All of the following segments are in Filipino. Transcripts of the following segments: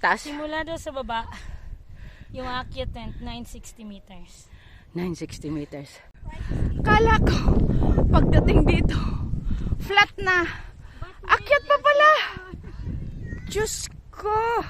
taas? Simula daw sa baba, yung aakyat 960 meters. 960 meters. Kala ko, pagdating dito, flat na. Akyat pa pala. Diyos ko.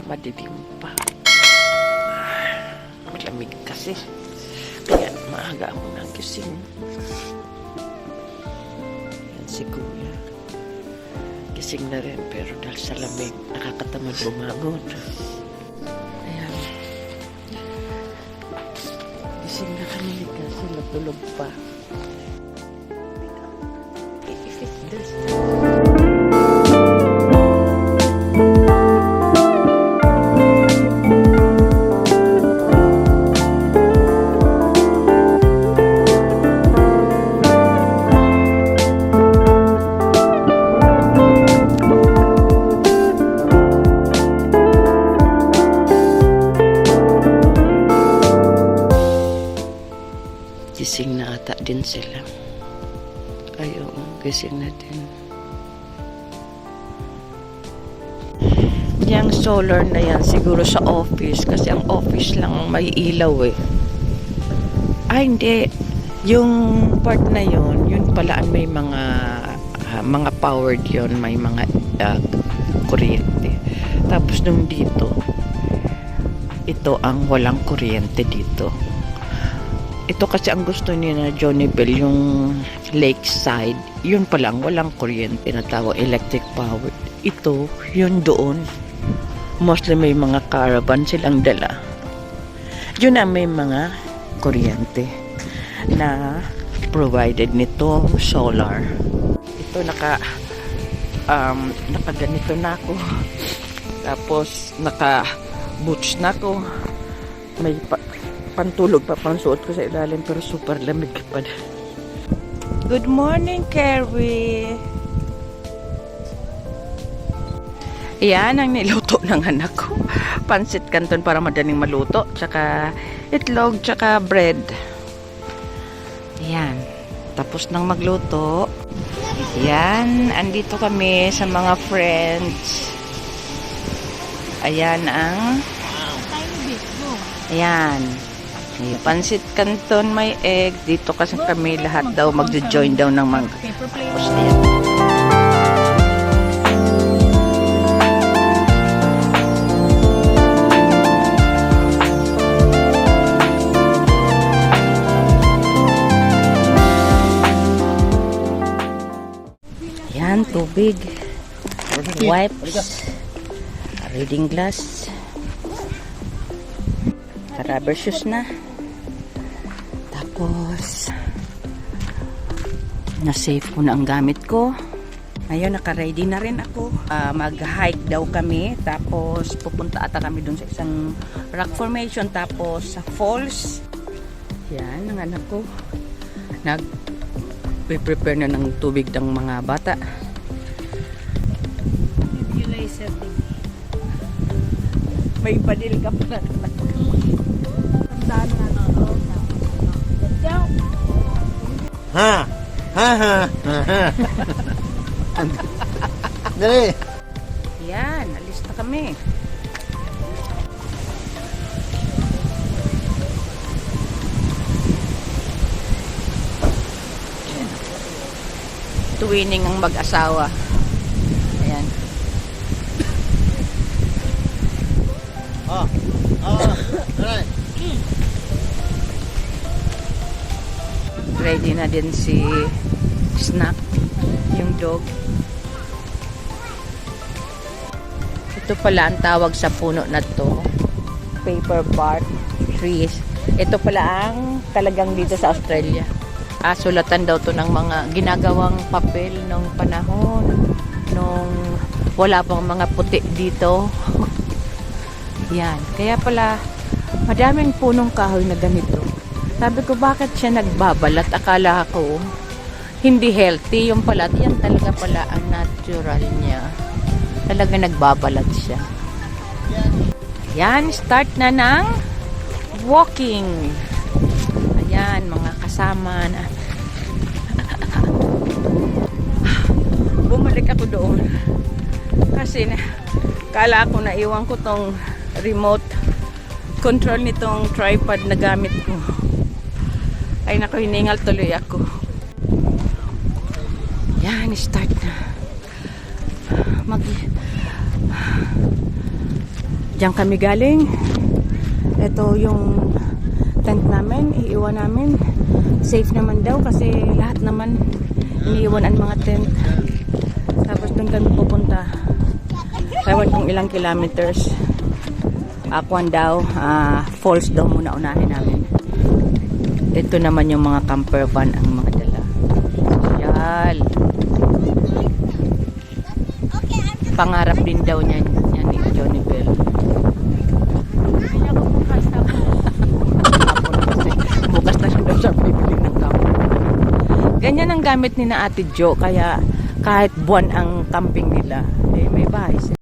Madilim pa. Malamig kasi. Kaya maaga ako nang gising. Yan si Kuya. Gising na rin pero dahil sa lamig, nakakatamad bumangon. Ayan. Gising na kami kasi natulog pa. If it's this gising na ata din sila. Ay, oo, gising na din. Yung solar na yan, siguro sa office. Kasi ang office lang may ilaw eh. Ay, hindi. Yung part na yun, yun pala may mga powered yun. May mga kuryente. Tapos nung dito, ito ang walang kuryente dito. Ito kasi ang gusto niya na Johnny Bell, yung lakeside. Yun pa lang, walang kuryente na tawag, electric power. Ito, yun doon. Mostly may mga caravan silang dala. Yun na may mga kuryente na provided nito solar. Ito nakaganito na ako. Tapos naka-boots na ako. May pantulog pa pansuot ko sa ilalim pero super lamig pa. Good morning, Carrie. Yan ang niluto ng anak ko. Pansit canton para madaling maluto. Tsaka itlog, tsaka bread. Yan. Tapos nang magluto. Yan. Andito kami sa mga friends. Ayan ang ayan. Pansit canton, may egg. Dito kasi kami lahat daw magjo-join daw ng mga yan, tubig, wipes, reading glass, rubber shoes na. Tapos na-save ko na ang gamit ko. Ngayon naka-ready na rin ako. Mag-hike daw kami. Tapos pupunta ata kami dun sa isang rock formation. Tapos sa falls. Yan ang anak ko. Nag-prepare na ng tubig ng mga bata. May padil ka pa na. Ha! Ha ha! Ha! Dali! Yan, alis na kami. Tuwining ang mag-asawa. Ayan. Alright. Ready na din si Snack, yung dog. Ito pala ang tawag sa puno na to, paper bark trees. Ito pala ang talagang dito sa Australia. Sulatan daw to ng mga ginagawang papel nung panahon nung Wala pang mga puti dito. Yan. Kaya pala, madaming punong kahoy na ganito. Sabi ko, bakit siya nagbabalat? Akala ko, hindi healthy yung palat. Yan talaga pala ang natural niya. Talaga nagbabalat siya. Yan, start na ng walking. Ayan, mga kasama na. Bumalik ako doon. Kasi kala ko na iwan ko tong remote control nitong tripod na gamit ko. Ay naku, hiningal tuloy ako. Yan, start na. Diyan kami galing. Ito yung tent namin, iiwan namin. Safe naman daw kasi lahat naman iniiwan ang mga tent. Tapos doon kami pupunta. Ewan kung ilang kilometers. Aquan daw, falls daw muna unahin namin. Ito naman yung mga camper van ang mga dala. Social. Pangarap din daw niya ni Johnny Bell. Bukas na siya daw siya bibili ng camper. Ganyan ang gamit ni na Ate Jo, kaya kahit buwan ang camping nila, may bahay sila.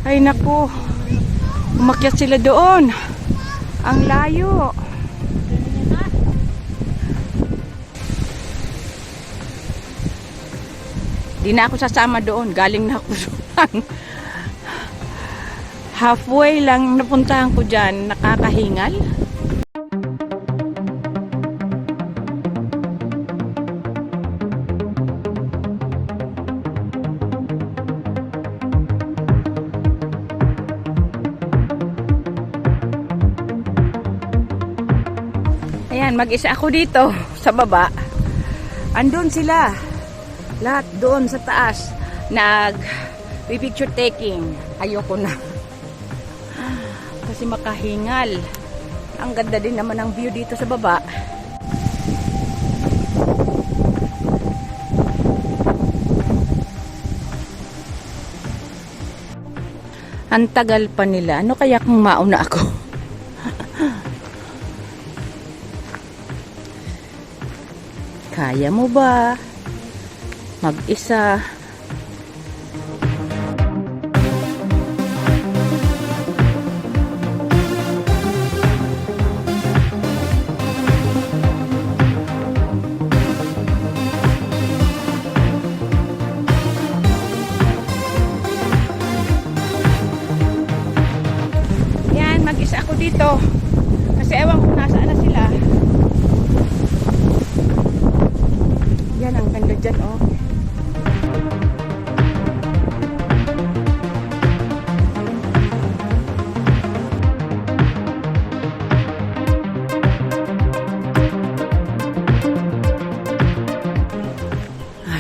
Ay naku, umakyat sila doon. Ang layo. Di na ako sasama doon. Galing na ako doon. Halfway lang napuntahan ko dyan. Nakakahingal. Ayan, mag-isa ako dito sa baba. Andun sila. Lahat doon sa taas. Picture taking. Ayoko na. Kasi makahingal. Ang ganda din naman ng view dito sa baba. Ang tagal pa nila. Ano kaya kung mauna ako? Kaya mo ba mag-isa? Yan, mag-isa ako dito. Kasi ewan kung nasaan na sila. Yan, ang ganda dyan, oh.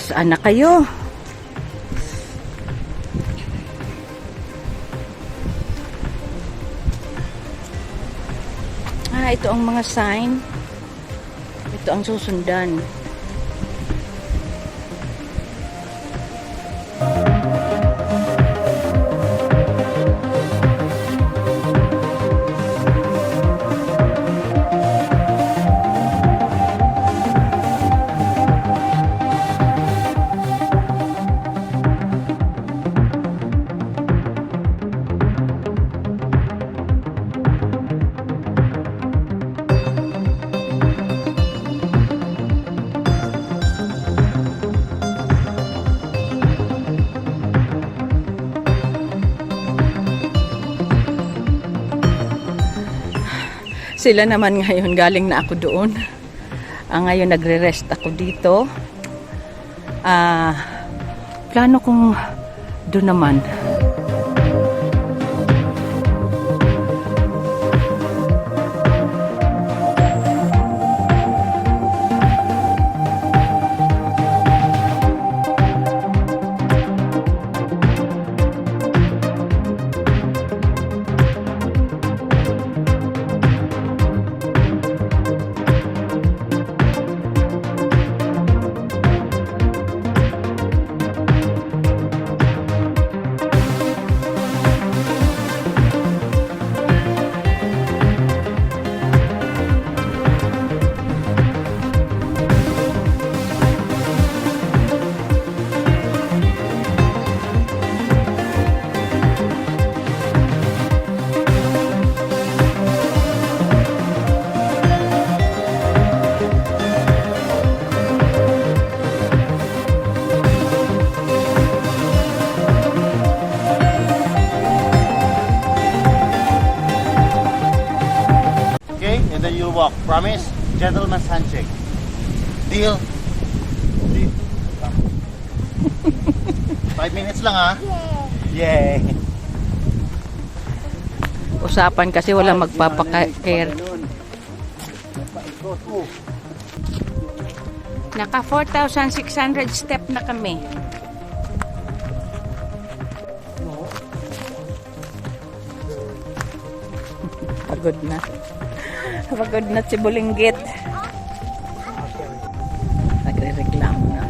Saan na kayo? Ito ang mga sign. Ito ang susundan. Sila naman ngayon, galing na ako doon. Ngayon nagre-rest ako dito. Plano kong doon naman. And then you'll walk. Promise? Gentleman's handshake. Deal? Deal. 5 minutes lang, ha? Yay! Usapan kasi walang magpapakare. Naka 4,600 step na kami. Pagod na. Pagod na si Bulinggit. Nagre-reklamo na.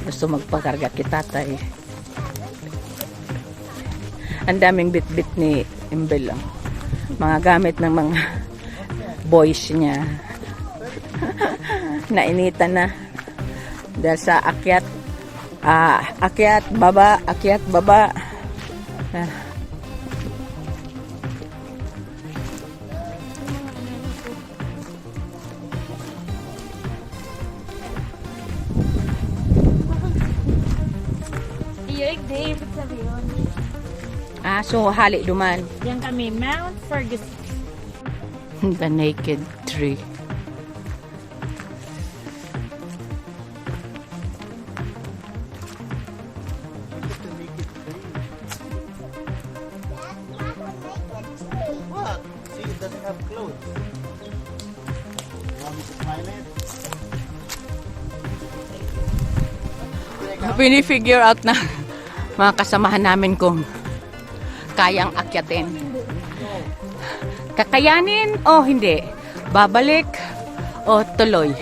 Gusto magpakarga kita, tay. Ang daming bit-bit ni Imbel. Mga gamit ng mga boys niya. Nainitan na. Dahil sa akyat. Akyat, baba. Akyat, baba. Hindi, ibig sabihin. Ah, so hali duman. Yan kami, Mount Ferguson. The naked tree. What? See, it doesn't have clothes. You want me to climb it? Pinifigure out na mga kasamahan namin kung kayang akyatin. Kakayanin o hindi? Babalik o tuloy?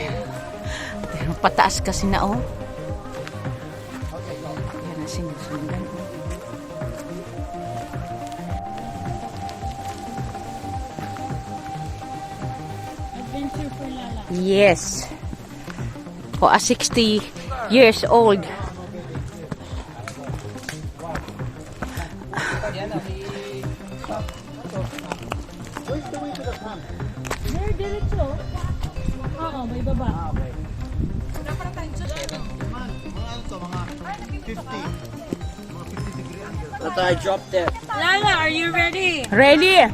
Pataas kasi na oh. Yan ang sinusundan. Adventure for Lala. Yes. For a 60 years old. Where's the way to the camp? There, diretso. Oo, may baba. Okay. Man, mga ano to, mga 50. Mga 50 degree angle. But I dropped it. Lala, are you ready? Ready?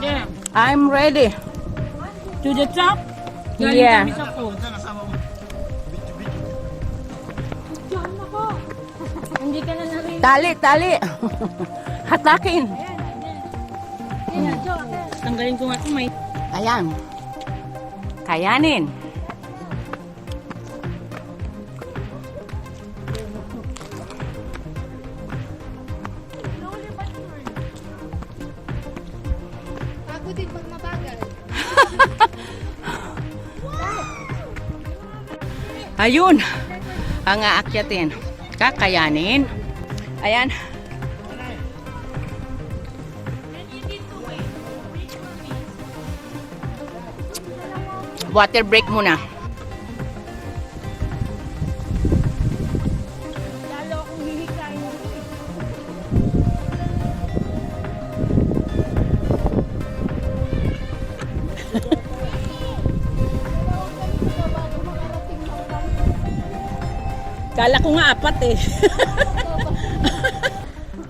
Yeah. I'm ready. To the top? Galing Yeah. kami sa pool. Diyan, kasama mo. Video. Diyan ako. Hindi ka na narinig. Tali. Hatakin. Ayan, Joe. Tanggalin ko nga ito, may... Ayan. Kayanin. Pagod din pag mabagal. Ayun. Ang aakyatin. Kakayanin. Ayan. Water break muna. Lalo akong hihikain. Kala ko nga apat eh.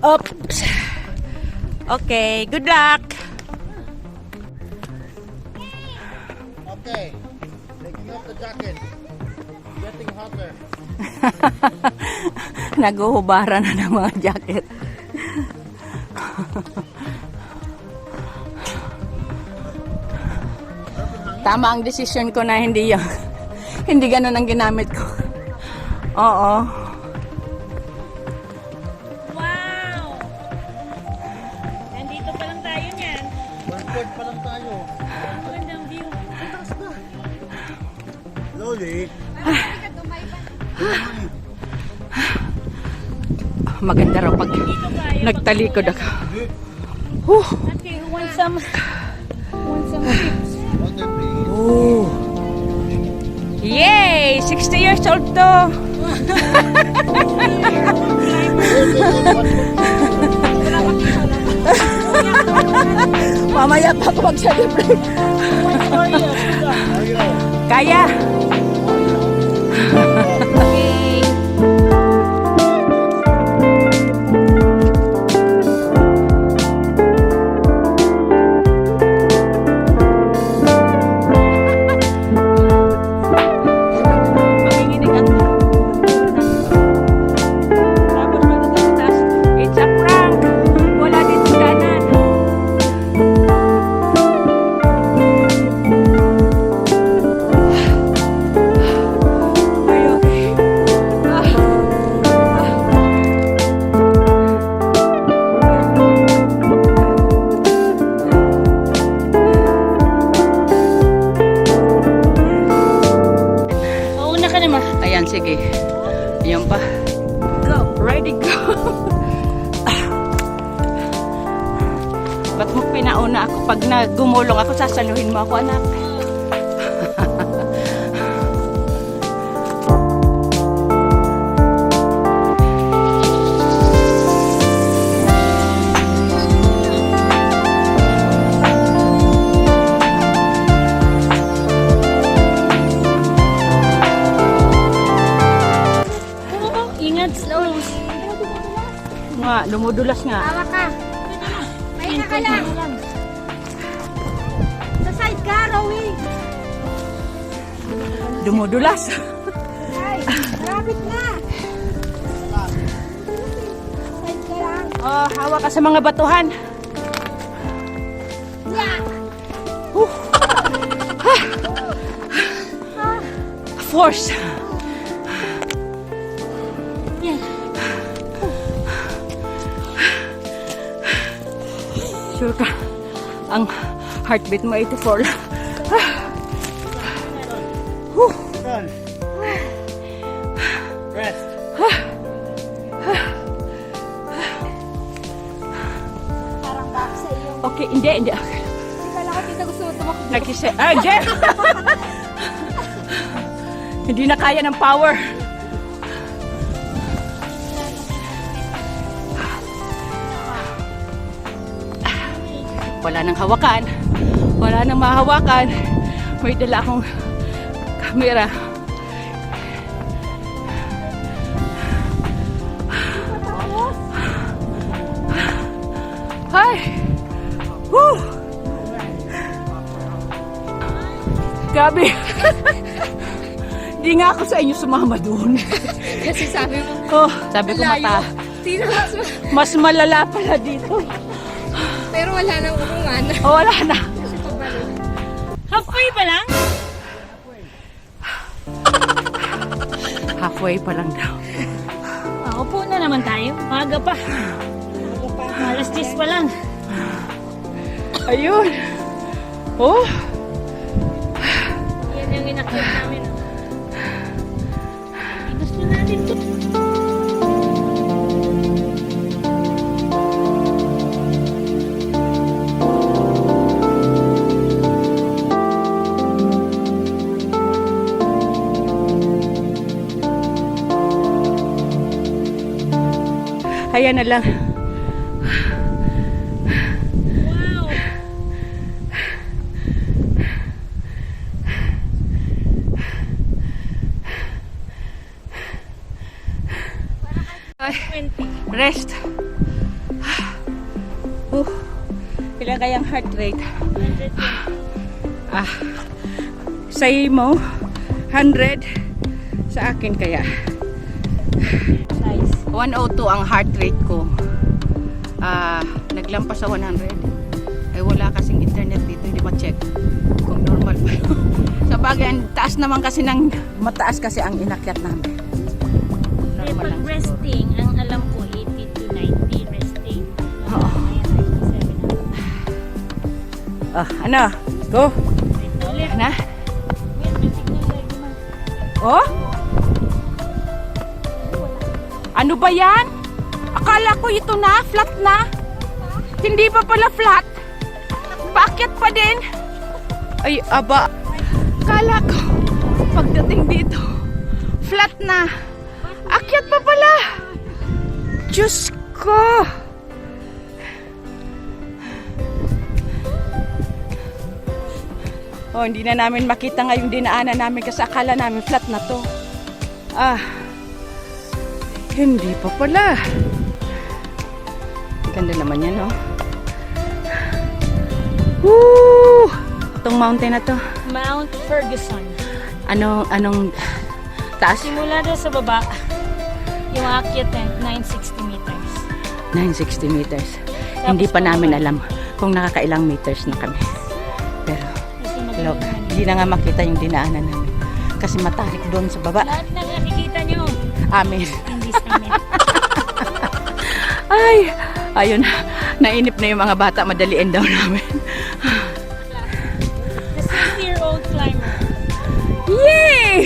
Oops. Okay, good luck. Okay. Taking off the jacket. Getting hotter. Naguhubaran na ng mga jacket. Tama ang decision ko na hindi yan. Hindi ganun ang ginamit ko. Oo. Wow! Nandito pa lang tayo niyan. 1/4 pa lang tayo. Magandang view. Slowly. Maganda raw pag nagtalikod ako. Okay, who wants some chips? Water please. Oh. Yay! 60 years old to. Mamaya pa ako mag-celebrate. Kaya. Manginginig ako. Tapos magtataas. It's a prank. Wala dito kanan. Ay, okay. Mauna ka naman. Ayan, sige. Ayan pa. Go. Ready, go. Ba't mo pinauna ako? Pag gumulong ako, sasaluhin mo ako, anak. Ingat, slow. Dumudulas nga. Tawa ka. Pahinga ka lang. Sa side ka, rowing. Dumudulas. Ay, malapit na. Side ka lang. Oh, hawa ka sa mga batuhan. Yeah. Force. Yan. Sure ka. Ang heartbeat mo 84 lang. Run. Rest. Parang back sa iyo. Okay, hindi. Hindi pala ko kita gusto mo tumakbo. Nagkise. Ay, Jen! Hindi na kaya ng power. Wala nang hawakan. Wala nang mahawakan. May dala akong camera. Hi! Woo! Grabe. Di nga ako sa inyo sumama doon. Kasi sabi mo, Oh, sabi ko mata. sino Mas malala pala dito. pero wala nang umungan. Oh, wala na. Kasi pabalik. Halfway pa lang? Halfway pa lang daw. Upo na naman tayo. Maaga pa. Alas 10 pa lang. Ayun. Oh, Yan yung inakyat namin. Gusto natin ito. ayan na lang. Wow! Ay, 20. rest. Ilan kayang heart rate? 120. Say mo, 100. Sa akin kaya. Size. 102 ang heart rate ko. Naglampas sa 100. Ay wala kasing internet dito, hindi ma-check kung normal pa yun. Sa bagay, ang taas naman kasi ng mataas kasi ang inakyat namin. Eh, Normal pag lang. resting, ang alam ko 80 to 90 resting. Oo. Ayan, 97. Ano? Go! Ito ulit. Na? Wait, may signal lagi man. Oh? Ano ba yan? Akala ko ito na, flat na. Hindi pa pala flat. Bakit pa din? Ay, aba. Akala ko, pagdating dito, flat na. Akyat pa pala. Diyos ko. Oh, hindi na namin makita ngayong dinaanan namin kasi akala namin flat na to. Hindi pa pala. Ganda naman yan, no? Woo! Itong mountain na to. Mount Ferguson. Anong taas? Simula doon sa baba, yung aakyat 960 meters. 960 meters. Hindi pa namin alam kung nakakailang meters na kami. Pero, Kasi look, magaling hindi na nga makita yung dinaanan namin. Kasi matarik doon sa baba. lahat na nakikita nyo, Amin. hindi sa amin. Ay, ayun. Nainip na yung mga bata. Madaliin daw namin. The 60-year-old climber. Yay!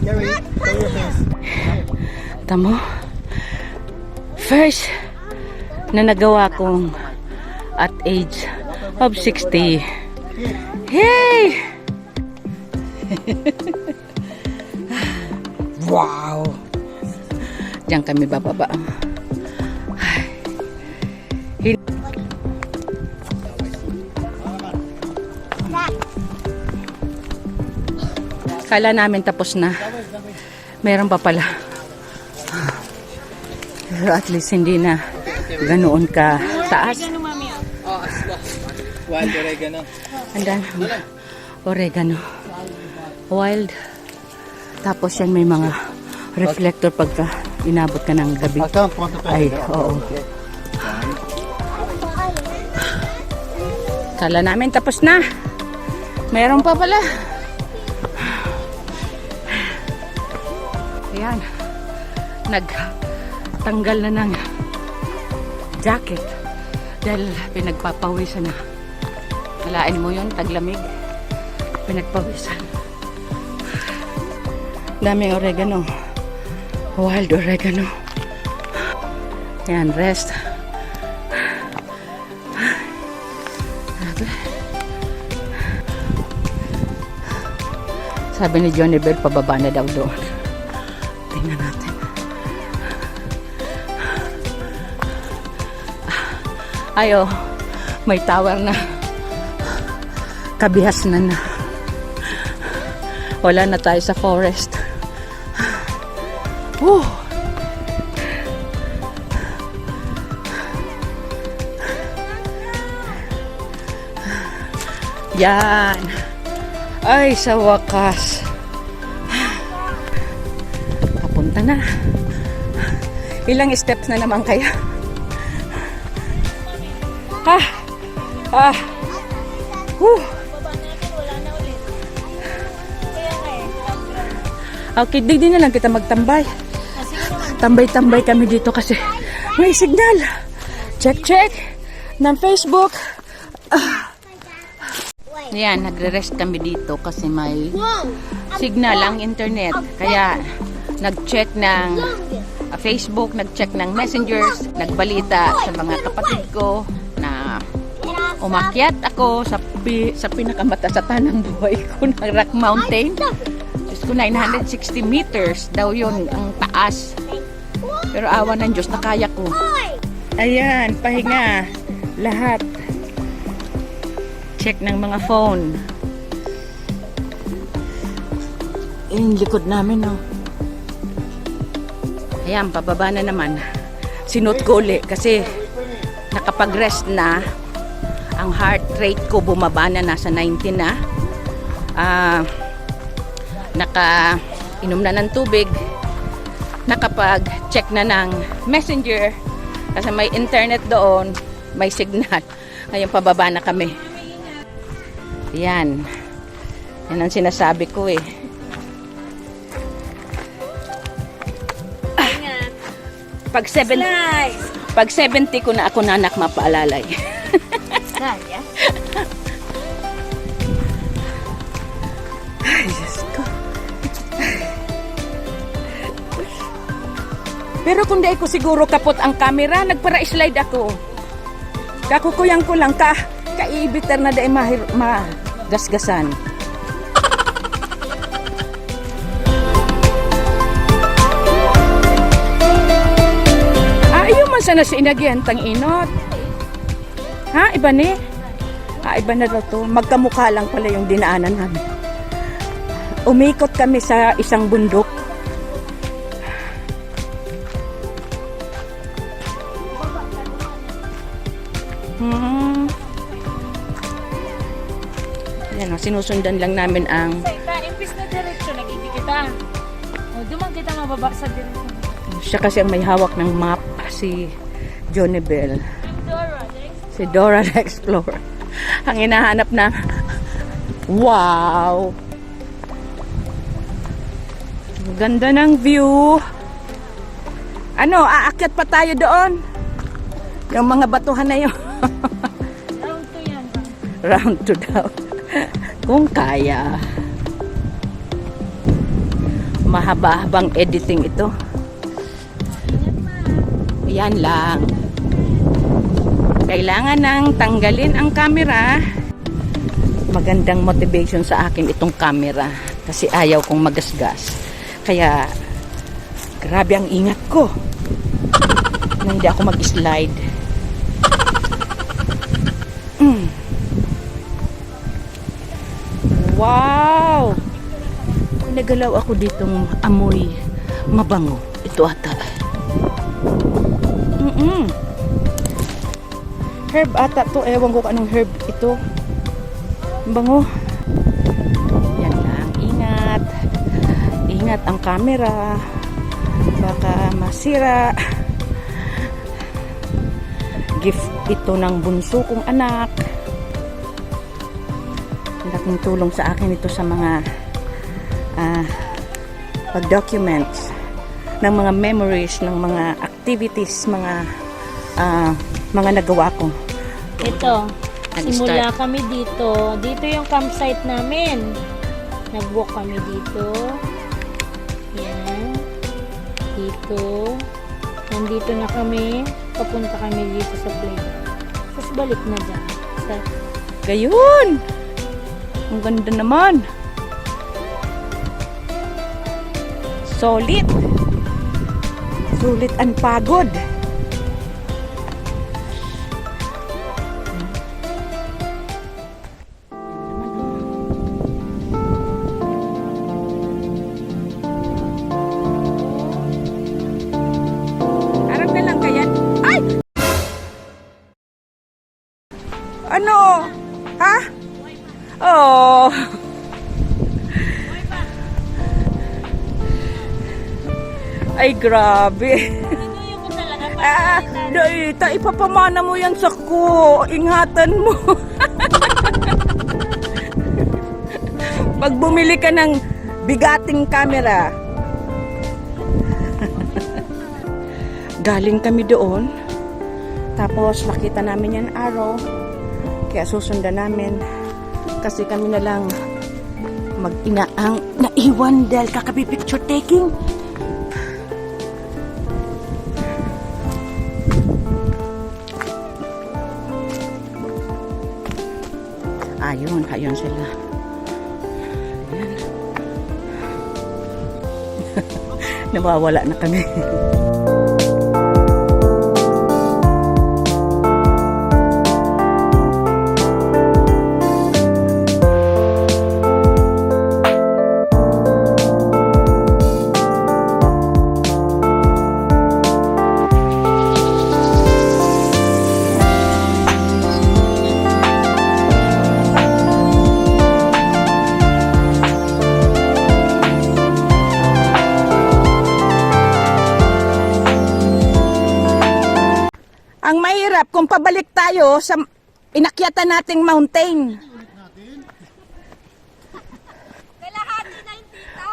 Carry your face. Tamo, first na nagawa kong at age of 60. Hey! Wow! Diyan kami bababa. Kala namin tapos na. Meron pa pala. Pero at least hindi na ganoon ka taas. Wild oregano. Andan. Oregano. Wild. Tapos yan may mga reflector pagka inabot ka ng gabi. Ay, oo. Kala namin tapos na. Meron pa pala. Ayan. Nagtanggal na ng jacket dahil pinagpapawisan na. Alain mo yun, taglamig. Pinagpawisan. Daming oregano. Wild oregano. Ayan, rest. Sabi ni Johnny Bell, pababa na daw doon. Tingnan natin. Ayo, may tower na. Kabihas na. Wala na tayo sa forest. Woo! Yan. Ay, sa wakas. Papunta na. Ilang steps na naman kaya? Okay, di na lang kita magtambay. Tambay-tambay kami dito kasi may signal. Check ng Facebook. Yan, nagre-rest kami dito kasi may signal ang internet. Kaya nag-check ng Facebook, nag-check ng messengers, nagbalita sa mga kapatid ko na umakyat ako sa pinakamataas sa tanang buhay ko ng Rock Mountain. Diyos ko, 960 meters daw yun ang taas. Pero awa ng Diyos, nakaya ko. Ayan, pahinga. Lahat. Check ng mga phone. Yung likod namin, oh. Ayan, pababa na naman. Sinot ko ulit kasi nakapag-rest na. Ang heart rate ko bumaba na, nasa 90 na. Naka-inom na ng tubig. Nakapag-check na ng messenger. Kasi may internet doon. May signal. Ngayon, pababa na kami. Yan. Yan ang sinasabi ko eh. Pag 70 ko na ako nanak mapaalalay. Ay, Diyos ko. Pero kung di ko siguro kapot ang camera, nagpara-slide ako. Kakukuyang ko lang kaibiter na dahil magasgasan. Ayaw man sana si inagyan tang inot. Ha? Iba ni? Iba na daw to. Magkamukha lang pala yung dinaanan namin. Umikot kami sa isang bundok. Yan, sinusundan lang namin ang... Impis na direksyon, nagiging kita. Duman kita mababa sa direksyon. Siya kasi ang may hawak ng map, si Johnny Bell. Si Dora the Explorer. Ang hinahanap na... Wow! Ganda ng view. Ano, aakyat pa tayo doon? Yung mga batuhan na yun. Round 2 yan. Round 2 daw. Kung kaya. Mahaba-habang editing ito. Yan lang. Kailangan nang tanggalin ang camera. Magandang motivation sa akin itong camera. Kasi ayaw kong magasgas. Kaya Grabe ang ingat ko. Na hindi ako mag-slide. Wow! Nagalaw ako ditong amoy mabango. Ito ata. Herb ata to. Ewan ko anong herb ito. Bango. Yan lang. Ingat. Ingat ang camera. Baka masira. Gift ito ng bunso kong anak. Laking tulong sa akin ito sa mga pag-documents ng mga memories, ng mga activities, mga nagawa ko. Ito, simula Nag-start. kami dito. Dito yung campsite namin. Nag-walk kami dito. Yan. Dito. Nandito na kami. Papunta kami dito sa plane. Tapos balik na dyan. Gayun! Ang ganda naman. Solid. Sulit ang pagod. Harap na lang kaya. Ay! Ano? Ha? Oh. Ay, grabe. Tinuyo ko talaga Ita, ipapamana mo yan sa ko. Ingatan mo. Pag bumili ka ng bigating camera. Galing kami doon. Tapos nakita namin yan araw. Kaya susundan namin. Kasi kami na lang mag-ina ang naiwan dahil kakabi picture taking. Ayun sila. Ayan. Nawawala na kami. Ang mahirap kung pabalik tayo sa inakyatan nating mountain.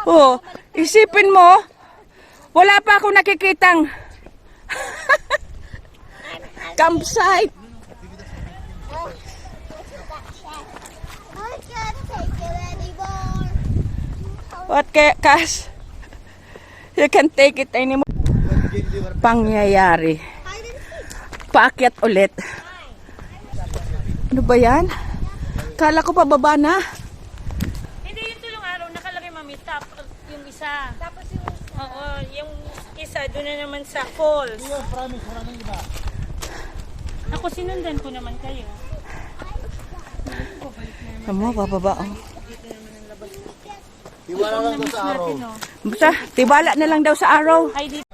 Oh, isipin mo, wala pa ako nakikitang campsite. I can't take it anymore. What Cass? You can take it anymore. Pangyayari. Paakyat ulit. Ano ba yan? Kala ko pababa na. Hindi, yung tulong araw, nakalagay mami, top, yung isa. Tapos yung oo, yung isa, doon na naman sa falls. Ako, sinundan ko naman kayo. Ano, bababa. Oh. Tiwala lang doon sa araw. Basta, tiwala na lang daw sa araw. Ay, dito.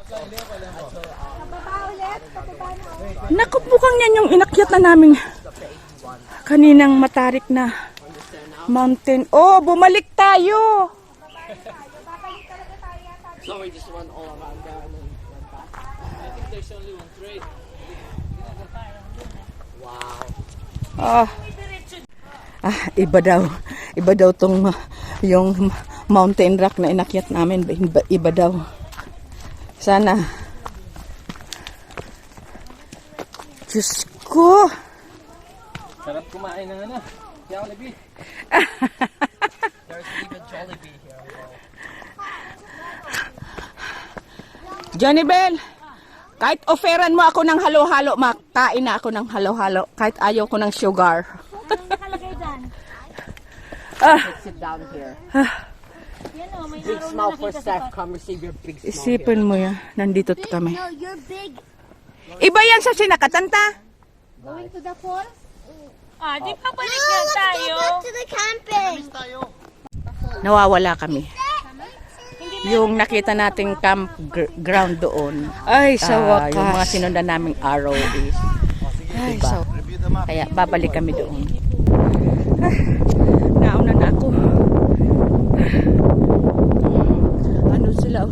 Naku, mukhang yan yung inakyat na namin kaninang matarik na mountain. Oh, bumalik tayo. So we just went all around down. I think there's only one trade. Wow. Iba daw. Iba daw tong yung mountain rock na inakyat namin. Iba daw. Sana. Diyos ko. Sarap kumain ng ano. Jollibee. There's even Jollibee here. Johnny Bell, kahit offeran mo ako ng halo-halo, makain na ako ng halo-halo. Kahit ayaw ko ng sugar. Ano nakalagay dyan? Sit down here. Yan o, may Big araw na smile for nakita staff. sa Come receive your big smile. Isipin mo yan. Nandito kami. No, you're big. Iba yan sa sinakatanta. Going to the falls? Ah, di pa balik No, yan let's tayo. go back to the camping. Nawawala kami. Yung nakita nating campground doon. Ay, sa wakas. Yung mga sinundan naming arrow is. Ay, diba? Kaya babalik kami doon. Nauna na ako. Ano sila?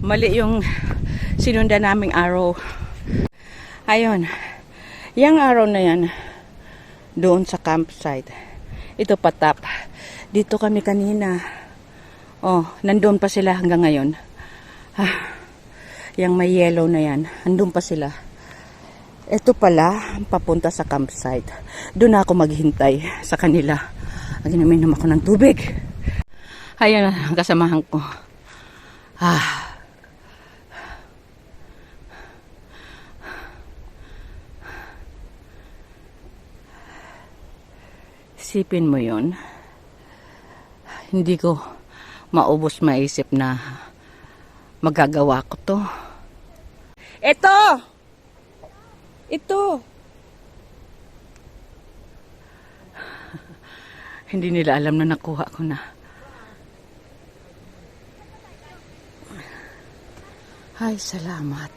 Mali yung sinundan naming arrow. Ayun. Yung arrow na yan, doon sa campsite. Ito patap. Dito kami kanina. Oh, nandun pa sila hanggang ngayon. Yung may yellow na yan, nandun pa sila. Ito pala, papunta sa campsite. Doon ako maghintay sa kanila. Naginom ako ng tubig. Ayun ang kasamahan ko. Isipin mo yun. Hindi ko maubos maisip na magagawa ko to. Ito! Hindi nila alam na nakuha ko na. Ay, salamat.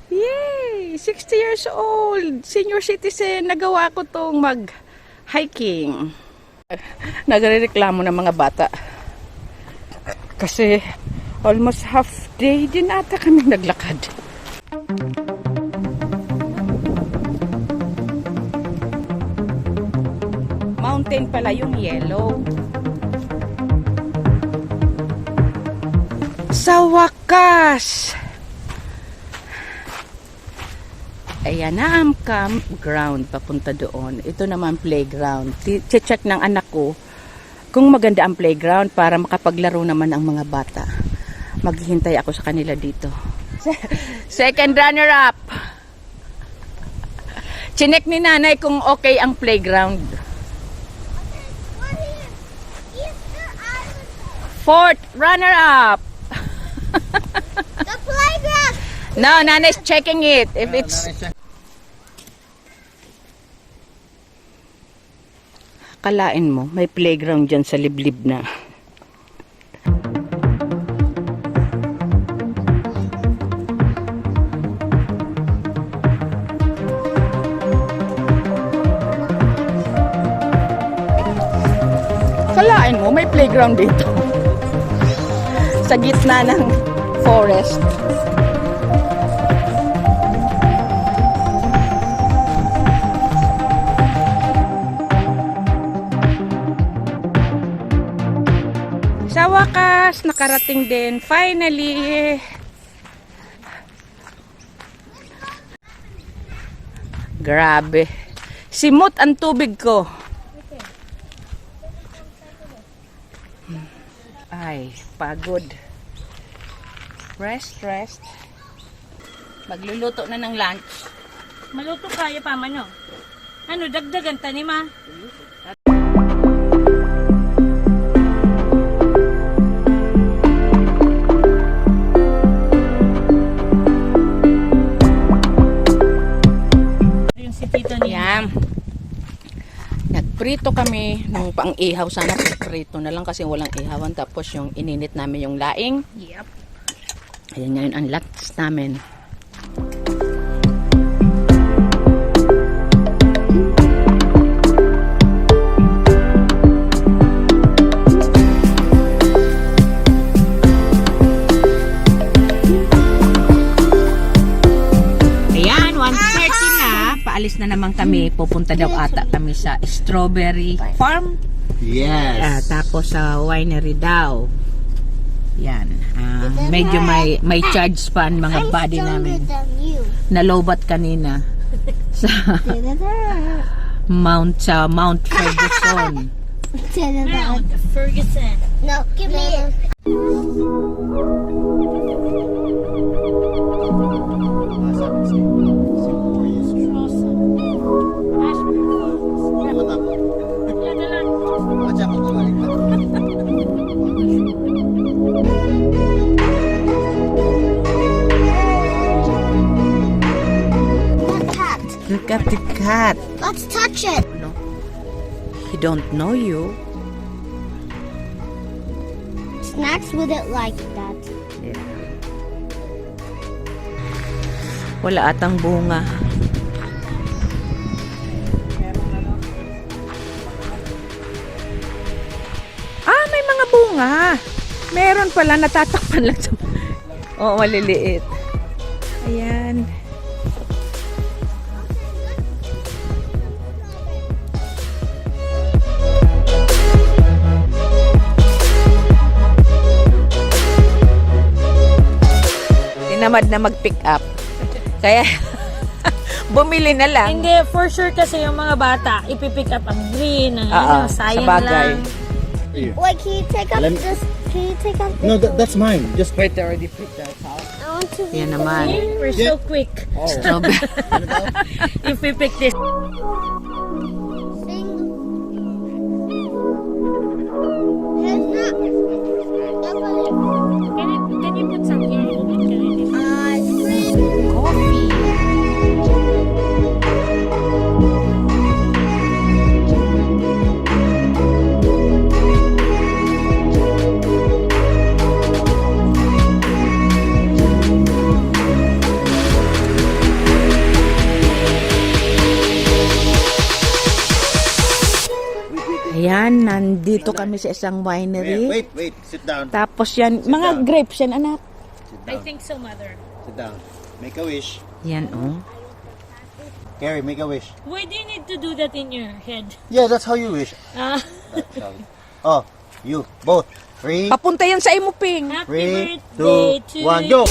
Yay! 60 years old! Senior citizen! Nagawa ko tong hiking. Nagrereklamo ng mga bata. Kasi almost half day din ata kami naglakad. Mountain pala yung yellow. Sa wakas! Ayan na ang campground papunta doon. Ito naman playground. Check ng anak ko kung maganda ang playground para makapaglaro naman ang mga bata. Maghihintay ako sa kanila dito. Second runner up. Chinek ni nanay kung okay ang playground. Fourth runner up. The playground. No, nanay's checking it. If it's kalain mo, may playground dyan sa liblib na. Kalain mo, may playground dito. Sa gitna ng forest. Sa wakas, nakarating din. Finally. Grabe. Simot ang tubig ko. Ay, pagod. Rest. Magluluto na ng lunch. Maluto kaya pa man, no? Ano, dagdagan tanim, ha? Yung si Tito niya. Yan. Nagprito kami ng pang-ihaw. Sana prito na lang kasi walang ihawan. Tapos yung ininit namin yung laing. Yep. Ayan ngayon ang lunch namin. Ayan, 1:30 na. Paalis na naman kami. Pupunta daw ata kami sa strawberry farm. Yes. Tapos sa winery daw. Yan. Medyo may charge pa ang mga body namin. You. Nalobat kanina sa Mount Ferguson. Mount Ferguson. No, give me it. Look at the cat. Let's touch it. No. He don't know you. Snacks with it like that. Wala atang bunga. May mga bunga. Meron pala, natatakpan lang sa... Oo, maliliit. Ayan. Tinamad na mag-pick up. Kaya, bumili na lang. Hindi, for sure kasi yung mga bata, ipipick up ang green, ang Sa sayang bagay. lang. Wait, can you take up Let me- this? Can you take up this? No, that's mine. Just Wait, I already picked that out. I want to Yan read naman. See, we're so quick. Strawberry. If we pick this. Sing. There's not. Can you put some here? Coffee. Ayan, nandito kami sa isang winery. wait. Sit down. Tapos yan, mga grapes yan, anak. Sit I down. think so, mother. Sit down. Make a wish. Yan, oh. Carrie, make a wish. Why do you need to do that in your head? Yeah, that's how you wish. Ah, That's how you- Oh, you both. 3, Papunta yan sa imuping. happy 3, birthday 2, to 1, you. go.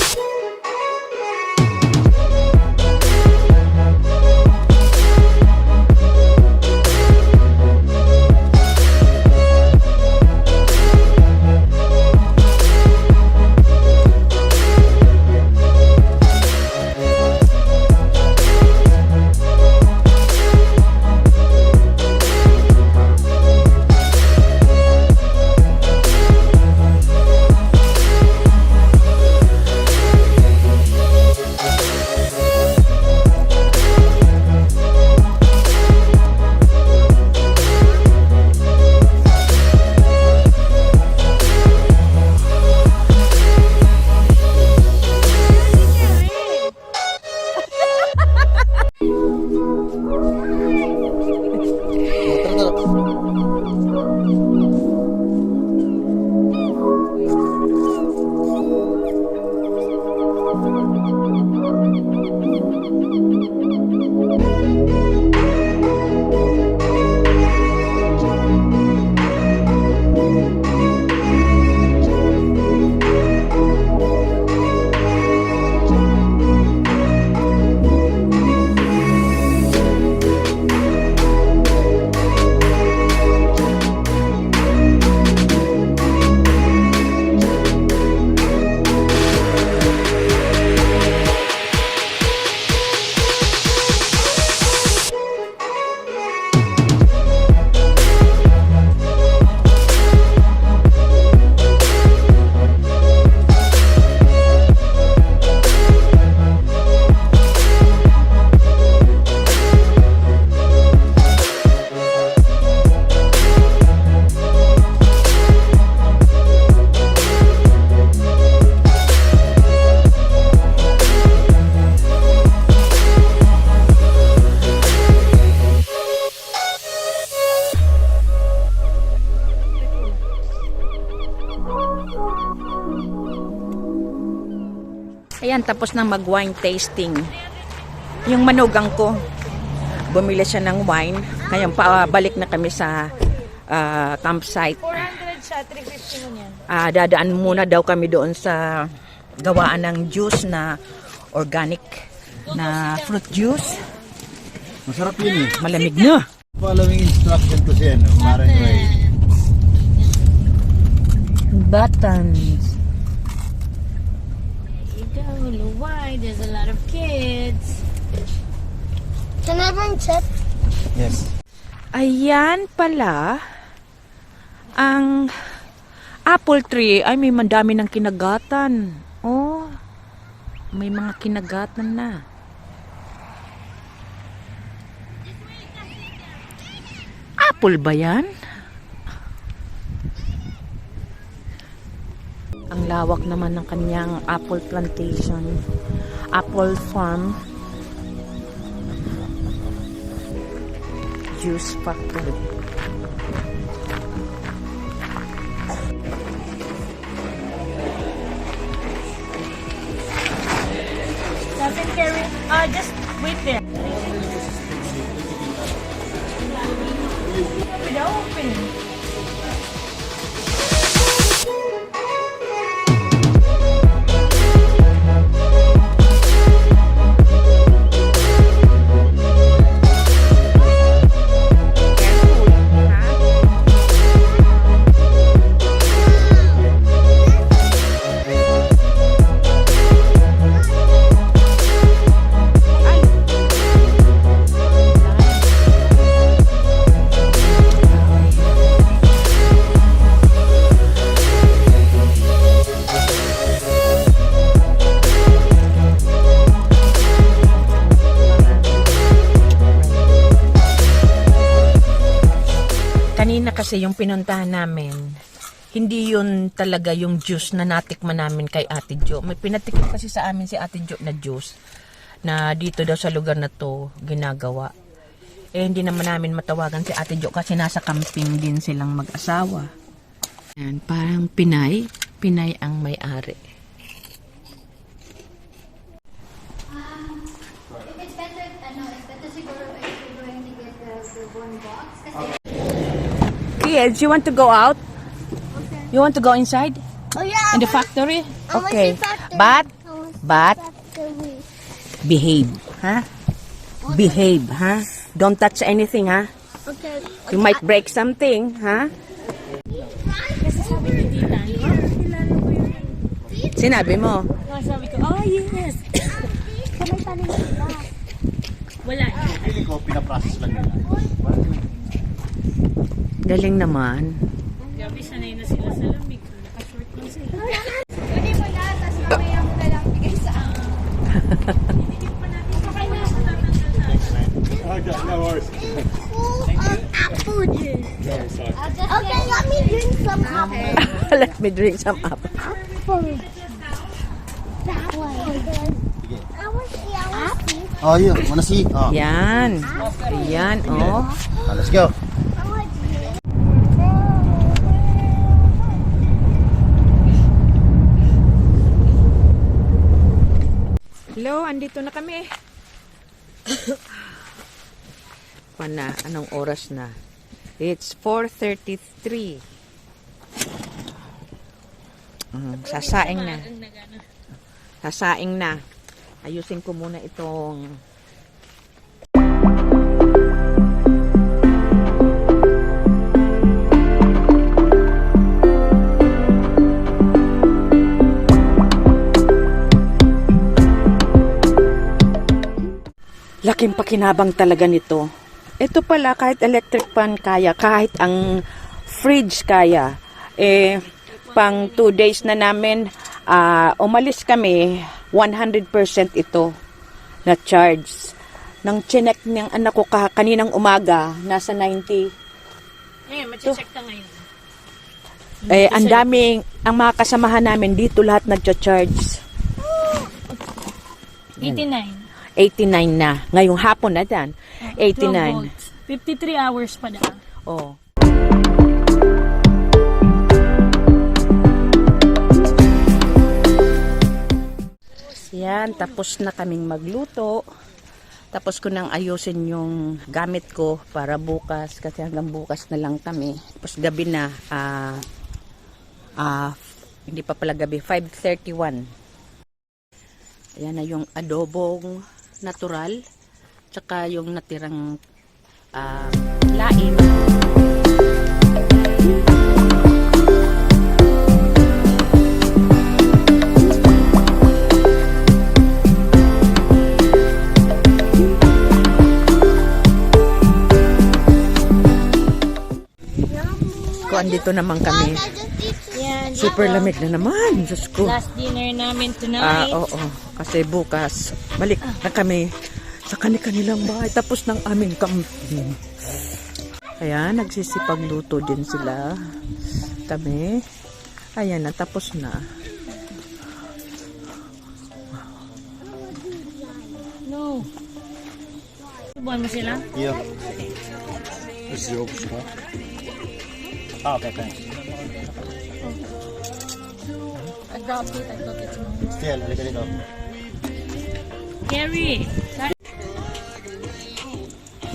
Ayan, tapos na mag-wine tasting. Yung manugang ko, bumili siya ng wine. Ngayon, pabalik na kami sa campsite. 400 siya, 350 mo yan. Dadaan muna daw kami doon sa gawaan ng juice na organic na fruit juice. Masarap yun eh. Malamig na. Following instruction ko siya, no? Parang right. Buttons. There you go, why? There's a lot of kids. Can I bring chips? Yes. Ayan pala ang apple tree. Ay, may madami ng kinagatan. Oh, may mga kinagatan na. Apple ba yan? Ang lawak naman ng kanyang apple plantation. Apple farm. Juice factory. Doesn't carry. Just wait there. Open. Kanina kasi yung pinuntahan namin, hindi yun talaga yung juice na natikman namin kay Ate Jo. May pinatikim kasi sa amin si Ate Jo na juice na dito daw sa lugar na to ginagawa. Eh hindi naman namin matawagan si Ate Jo kasi nasa camping din silang mag-asawa. Yan, parang Pinay. Pinay ang may-ari. If it's better, it's better siguro if you're going to get the bone box. Kasi Kids, you want to go out? You want to go inside? oh yeah, In the factory? I want Okay. the factory. But, I want but, the factory. behave, huh? Behave, huh? Don't touch anything, huh? Okay. You might break something, huh? Kasi sabi ni Tita, kilala ko yun. Sinabi mo. Sabi ko, oh yes. Kamay tanin sila. Wala. Feeling ko, pinaprocess lang nila. Galing naman. Gabi, sanay na sila sa lamig. Naka-short lang sila. Pwede mo na, tapos mamaya mo na lang bigay sa akin. No worries. Full of apple juice. Okay, let me drink some apple. Let me drink some apple. Apple. That one. I want to see. Oh, you wanna see? Oh. Yan. Yan, oh. Let's go. I want to see. Hello, andito na kami. Pana, anong oras na? It's 4:33. Sasaing na. Sasaing na. Ayusin ko muna itong laking pakinabang talaga nito. Ito pala, kahit electric fan kaya, kahit ang fridge kaya. Eh, pang 2 days na namin, umalis kami, 100% ito na charge. Nang chinek ng anak ko kaninang umaga, nasa 90. Eh, machicheck na ngayon. Eh, ang daming, ang mga kasamahan namin dito lahat nagcha-charge. 89. 89 na. Ngayong hapon na dyan. 12 89. volts. 53 hours pa daan. Oh. Yan, tapos na kaming magluto. Tapos ko nang ayusin yung gamit ko para bukas. Kasi hanggang bukas na lang kami. Tapos gabi na, hindi pa pala gabi, 5:31. Ayan na yung adobong natural. Tsaka yung natirang laing. Ko, andito naman kami. Yan, Super lamig na naman. Diyos ko. last dinner namin tonight. Oo. Kasi bukas, balik na kami sa kanilang bahay. Tapos ng aming camping. Kaya nagsisipagluto din sila. Kami. Ayan na, tapos na. No. Subuhan mo sila? Yeah. This is your spot. Ah, okay, thanks. I dropped it. I thought it's mine. Still, halika dito. Carrie!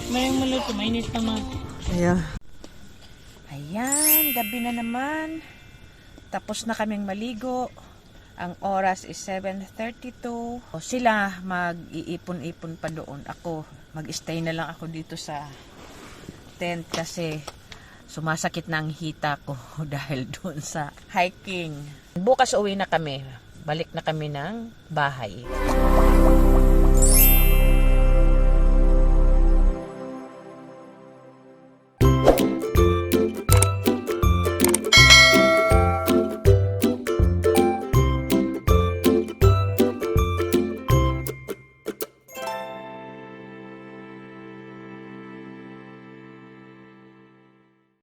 Mayroong maluto, mainit pa ma. Ayan. Ayan, gabi na naman. Tapos na kaming maligo. Ang oras is 7:32. O, sila mag-iipon-ipon pa doon. Ako, mag-stay na lang ako dito sa tent kasi sumasakit na ang hita ko dahil doon sa hiking. Bukas uwi na kami. Balik na kami ng bahay.